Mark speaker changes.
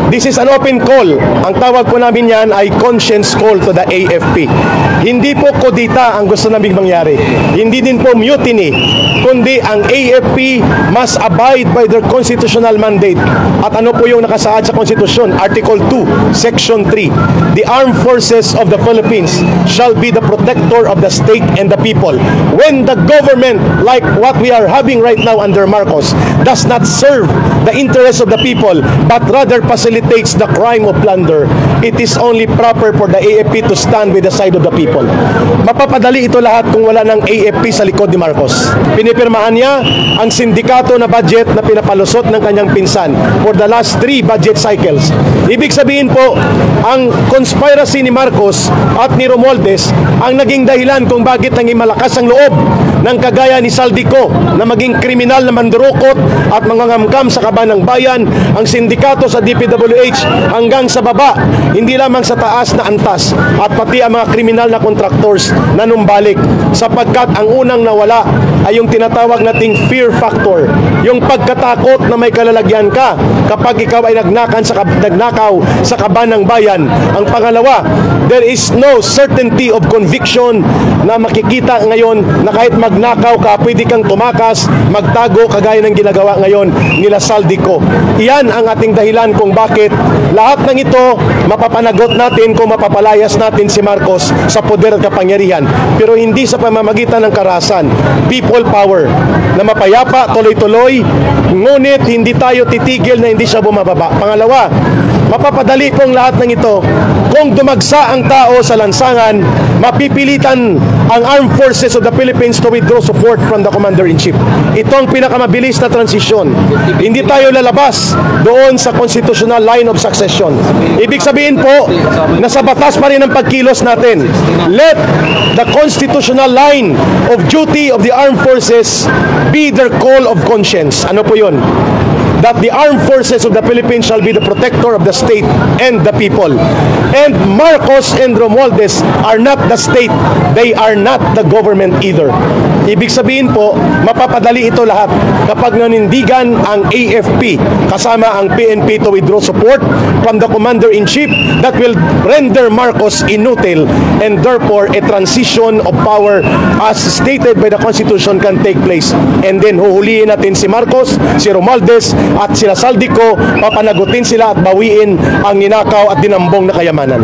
Speaker 1: This is an open call. Ang tawag po namin yan ay conscience call to the AFP. Hindi po kodita ang gusto naming mangyari. Hindi din po mutiny, kundi ang AFP must abide by their constitutional mandate. At ano po yung nakasaad sa konstitusyon? Article 2, Section 3. The armed forces of the Philippines shall be the protector of the state and the people. When the government, like what we are having right now under Marcos, does not serve the interests of the people, but rather facilitates the crime of plunder, it is only proper for the AFP to stand with the side of the people. Mapapadali ito lahat kung wala ng AFP sa likod ni Marcos. Pinipirmahan niya ang sindikato na budget na pinapalusot ng kanyang pinsan for the last 3 budget cycles. Ibig sabihin po, ang conspiracy ni Marcos at ni Romualdez ang naging dahilan kung bakit naging malakas ang loob ng kagaya ni Saldico na maging kriminal na mandurukot at mangangamkam sa kaban ng bayan, ang sindikato sa DPWH hanggang sa baba, hindi lamang sa taas na antas, at pati ang mga kriminal na contractors na numbalik, sapagkat ang unang nawala ay yung tinatawag nating fear factor, yung pagkatakot na may kalalagyan ka kapag ikaw ay nagnakaw sa kaban ng bayan. Ang pangalawa, there is no certainty of conviction na makikita ngayon na kahit magnakaw ka, pwede kang tumakas, magtago kagaya ng ginagawa ngayon nila Saldico. Iyan ang ating dahilan kung bakit lahat ng ito mapapanagot natin kung mapapalayas natin si Marcos sa poder at kapangyarihan. Pero hindi sa pamamagitan ng karahasan. People power na mapayapa, tuloy-tuloy, ngunit hindi tayo titigil na hindi siya bumababa. Pangalawa, mapapadali pong lahat ng ito kung dumagsa ang tao sa lansangan, mapipilitan ang Armed Forces of the Philippines to withdraw support from the Commander-in-Chief. Ito ang pinakamabilis na transisyon. Hindi tayo lalabas doon sa constitutional line of succession. Ibig sabihin po, nasa batas pa rin ang pagkilos natin. Let the constitutional line of duty of the armed forces be their call of conscience. Ano po yun? That the armed forces of the Philippines shall be the protector of the state and the people. And Marcos and Romualdez are not the state. They are not the government either. Ibig sabihin po, mapapadali ito lahat kapag nanindigan ang AFP kasama ang PNP to withdraw support from the Commander-in-Chief that will render Marcos inutile, and therefore a transition of power as stated by the Constitution can take place. And then huhulihin natin si Marcos, si Romualdez at sila Saldico, papanagutin sila at bawiin ang ninakaw at dinambong na kayamanan.